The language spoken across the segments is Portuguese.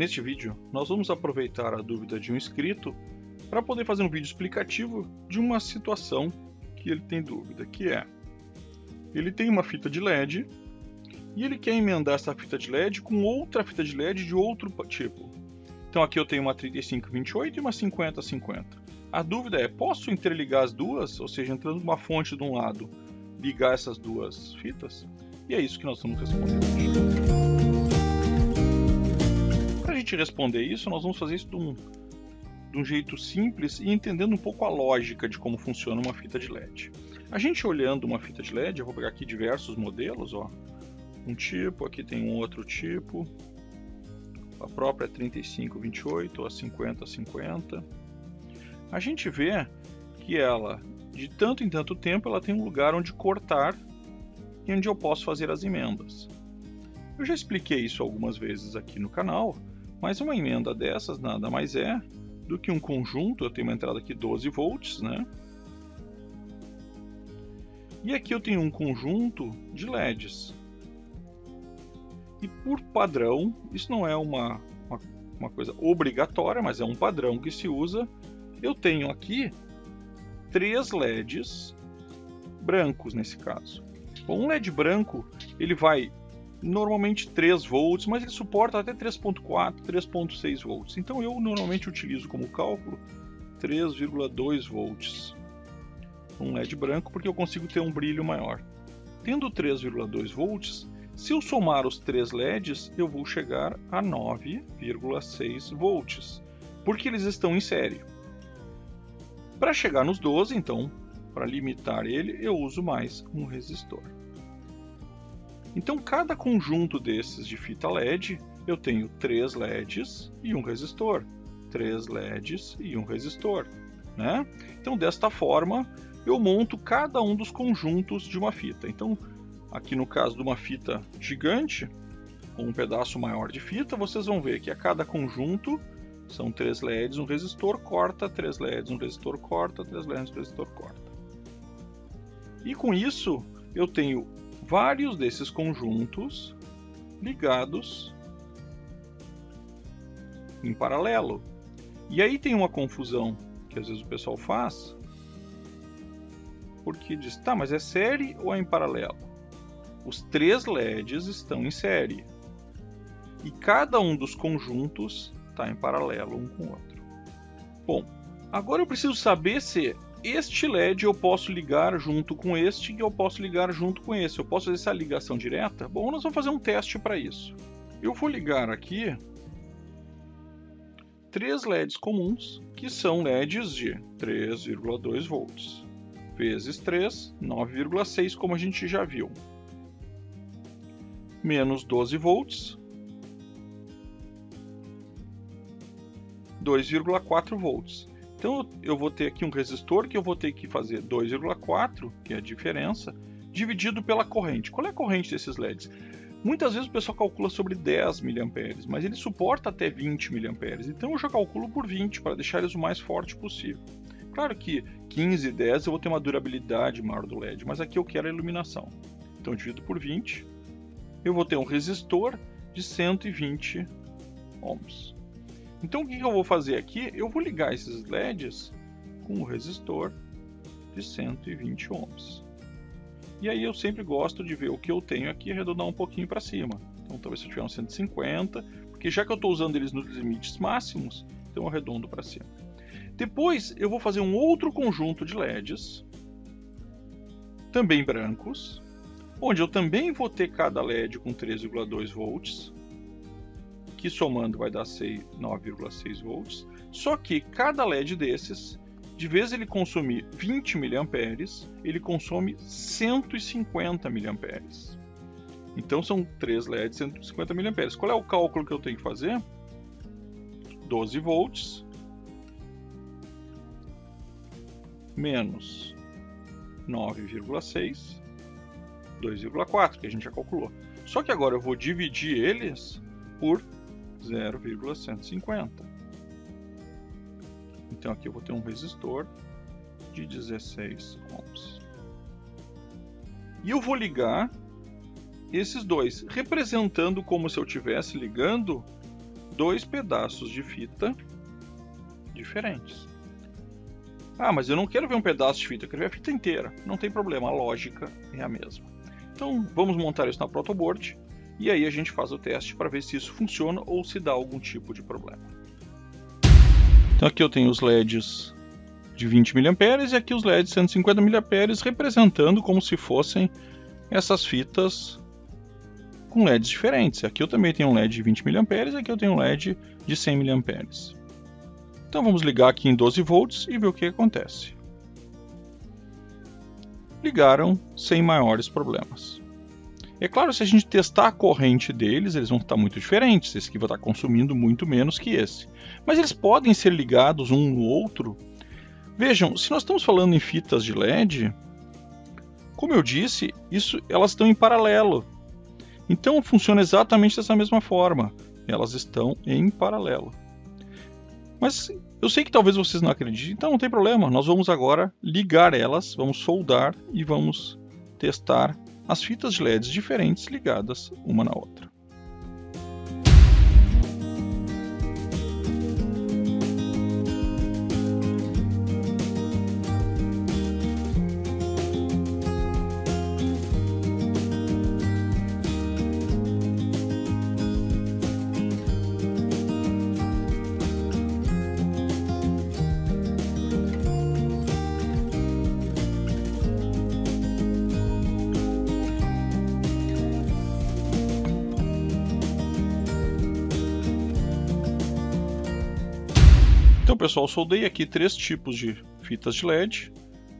Neste vídeo, nós vamos aproveitar a dúvida de um inscrito para poder fazer um vídeo explicativo de uma situação que ele tem dúvida, que é: ele tem uma fita de LED e ele quer emendar essa fita de LED com outra fita de LED de outro tipo. Então aqui eu tenho uma 3528 e uma 5050. A dúvida é, posso interligar as duas, ou seja, entrando uma fonte de um lado, ligar essas duas fitas? E é isso que nós vamos responder hoje. Para a gente responder isso, nós vamos fazer isso de um jeito simples e entendendo um pouco a lógica de como funciona uma fita de LED. A gente olhando uma fita de LED, eu vou pegar aqui diversos modelos, ó. Um tipo, aqui tem um outro tipo, a própria 3528 ou a 5050. A gente vê que ela, de tanto em tanto tempo, ela tem um lugar onde cortar e onde eu posso fazer as emendas. Eu já expliquei isso algumas vezes aqui no canal, mas uma emenda dessas nada mais é do que um conjunto. Eu tenho uma entrada aqui 12 volts, né? E aqui eu tenho um conjunto de LEDs. E por padrão, isso não é uma coisa obrigatória, mas é um padrão que se usa. Eu tenho aqui 3 LEDs brancos nesse caso. Bom, um LED branco, ele vai normalmente 3 volts, mas ele suporta até 3.4, 3.6 volts. Então eu normalmente utilizo como cálculo 3,2 volts. Um LED branco, porque eu consigo ter um brilho maior. Tendo 3,2 volts, se eu somar os 3 LEDs, eu vou chegar a 9,6 volts, porque eles estão em série. Para chegar nos 12, então, para limitar ele, eu uso mais um resistor. Então, cada conjunto desses de fita LED, eu tenho 3 LEDs e um resistor. 3 LEDs e um resistor, né? Então, desta forma, eu monto cada um dos conjuntos de uma fita. Então, aqui no caso de uma fita gigante, com um pedaço maior de fita, vocês vão ver que a cada conjunto são 3 LEDs, um resistor, corta, 3 LEDs, um resistor, corta, 3 LEDs, um resistor, corta. E com isso, eu tenho vários desses conjuntos ligados em paralelo. E aí tem uma confusão que às vezes o pessoal faz, porque diz, tá, mas é série ou é em paralelo? Os 3 LEDs estão em série e cada um dos conjuntos está em paralelo um com o outro. Bom, agora eu preciso saber se este LED eu posso ligar junto com este e eu posso ligar junto com esse. Eu posso fazer essa ligação direta? Bom, nós vamos fazer um teste para isso. Eu vou ligar aqui 3 LEDs comuns, que são LEDs de 3,2 volts. Vezes 3, 9,6, como a gente já viu. Menos 12 volts, 2,4 volts. Então eu vou ter aqui um resistor que eu vou ter que fazer 2,4, que é a diferença, dividido pela corrente. Qual é a corrente desses LEDs? Muitas vezes o pessoal calcula sobre 10 mA, mas ele suporta até 20 mA. Então eu já calculo por 20 para deixar eles o mais forte possível. Claro que 15, 10 eu vou ter uma durabilidade maior do LED, mas aqui eu quero a iluminação. Então eu divido por 20, eu vou ter um resistor de 120 ohms. Então o que eu vou fazer aqui? Eu vou ligar esses LEDs com um resistor de 120 ohms. E aí eu sempre gosto de ver o que eu tenho aqui e arredondar um pouquinho para cima. Então talvez se eu tiver um 150, porque já que eu estou usando eles nos limites máximos, então eu arredondo para cima. Depois eu vou fazer um outro conjunto de LEDs, também brancos, onde eu também vou ter cada LED com 3,2 volts, que somando vai dar 9,6 volts, só que cada LED desses, de vez ele consumir 20 mA, ele consome 150 mA. Então são 3 LEDs, 150 mA. Qual é o cálculo que eu tenho que fazer? 12 volts menos 9,6, 2,4, que a gente já calculou. Só que agora eu vou dividir eles por 0,150. Então aqui eu vou ter um resistor de 16 ohms. E eu vou ligar esses dois, representando como se eu estivesse ligando 2 pedaços de fita diferentes. Ah, mas eu não quero ver um pedaço de fita, eu quero ver a fita inteira. Não tem problema, a lógica é a mesma. Então vamos montar isso na protoboard e aí a gente faz o teste para ver se isso funciona ou se dá algum tipo de problema. Então aqui eu tenho os LEDs de 20 mA e aqui os LEDs de 150 mA representando como se fossem essas fitas com LEDs diferentes. Aqui eu também tenho um LED de 20 mA e aqui eu tenho um LED de 100 mA. Então vamos ligar aqui em 12 volts e ver o que acontece. Ligaram sem maiores problemas. É claro, se a gente testar a corrente deles, eles vão estar muito diferentes. Esse aqui vai estar consumindo muito menos que esse. Mas eles podem ser ligados um no outro. Vejam, se nós estamos falando em fitas de LED, como eu disse, elas estão em paralelo. Então funciona exatamente dessa mesma forma. Elas estão em paralelo. Mas eu sei que talvez vocês não acreditem, então não tem problema. Nós vamos agora ligar elas, vamos soldar e vamos testar as fitas de LEDs diferentes ligadas uma na outra. Então, pessoal, soldei aqui 3 tipos de fitas de LED,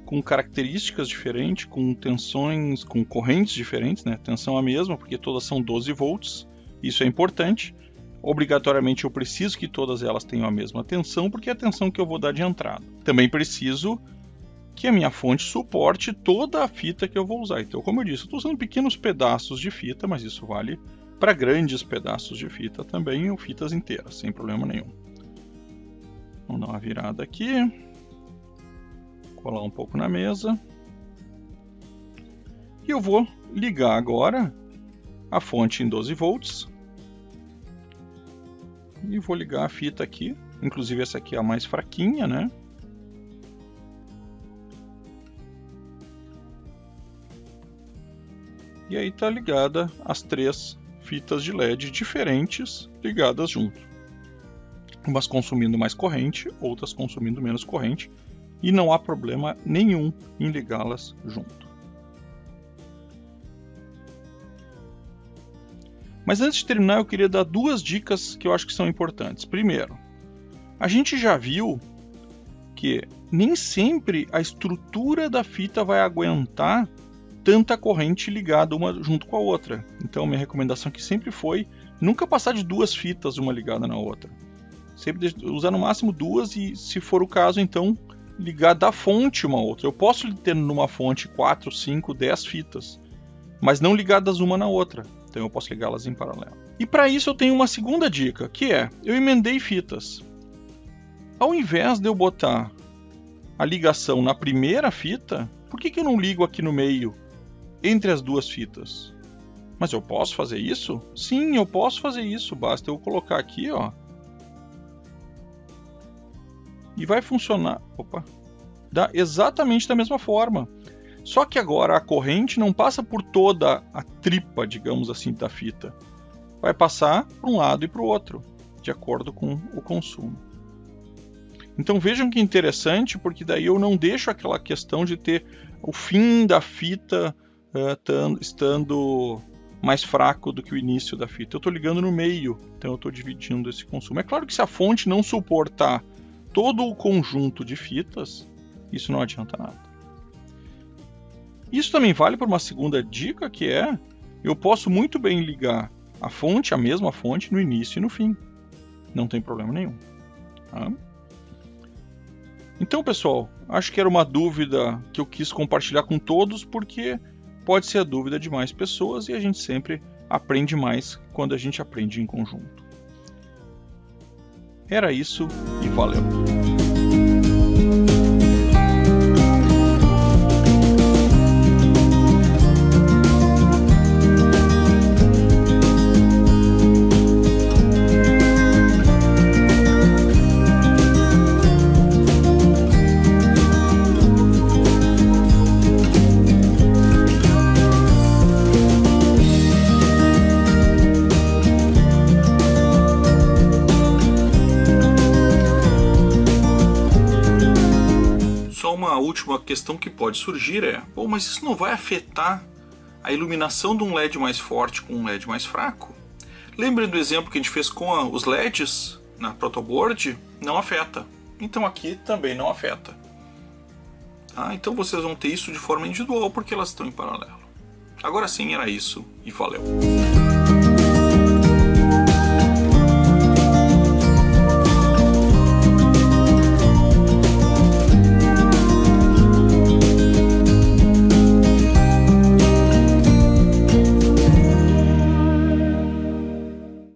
com características diferentes, com tensões, com correntes diferentes, né? Tensão a mesma, porque todas são 12 volts, isso é importante. Obrigatoriamente eu preciso que todas elas tenham a mesma tensão, porque é a tensão que eu vou dar de entrada. Também preciso que a minha fonte suporte toda a fita que eu vou usar. Então, como eu disse, eu estou usando pequenos pedaços de fita, mas isso vale para grandes pedaços de fita também, ou fitas inteiras, sem problema nenhum. Vamos dar uma virada aqui, colar um pouco na mesa. E eu vou ligar agora a fonte em 12 volts. E vou ligar a fita aqui, inclusive essa aqui é a mais fraquinha, né? E aí está ligada as 3 fitas de LED diferentes ligadas junto. Umas consumindo mais corrente, outras consumindo menos corrente, e não há problema nenhum em ligá-las junto. Mas antes de terminar, eu queria dar 2 dicas que eu acho que são importantes. Primeiro, a gente já viu que nem sempre a estrutura da fita vai aguentar tanta corrente ligada uma junto com a outra. Então minha recomendação aqui sempre foi nunca passar de 2 fitas uma ligada na outra. Sempre usar no máximo 2 e, se for o caso, então ligar da fonte uma a outra. Eu posso ter numa fonte 4, 5, 10 fitas, mas não ligadas uma na outra. Então eu posso ligá-las em paralelo. E para isso eu tenho uma segunda dica, que é, eu emendei fitas. Ao invés de eu botar a ligação na primeira fita, por que eu não ligo aqui no meio, entre as 2 fitas? Mas eu posso fazer isso? Sim, eu posso fazer isso. Basta eu colocar aqui, ó. E vai funcionar, exatamente da mesma forma. Só que agora a corrente não passa por toda a tripa, digamos assim, da fita. Vai passar para um lado e para o outro, de acordo com o consumo. Então vejam que interessante, porque daí eu não deixo aquela questão de ter o fim da fita estando mais fraco do que o início da fita. Eu estou ligando no meio, então eu estou dividindo esse consumo. É claro que se a fonte não suportar todo o conjunto de fitas, isso não adianta nada. Isso também vale para uma segunda dica, que é, eu posso muito bem ligar a mesma fonte, no início e no fim. Não tem problema nenhum. Tá? Então, pessoal, acho que era uma dúvida que eu quis compartilhar com todos, porque pode ser a dúvida de mais pessoas e a gente sempre aprende mais quando a gente aprende em conjunto. Era isso e valeu! última questão que pode surgir é: bom, mas isso não vai afetar a iluminação de um LED mais forte com um LED mais fraco? Lembre do exemplo que a gente fez com os LEDs na protoboard? Não afeta. Então aqui também não afeta. Então vocês vão ter isso de forma individual porque elas estão em paralelo. Agora sim, era isso e valeu!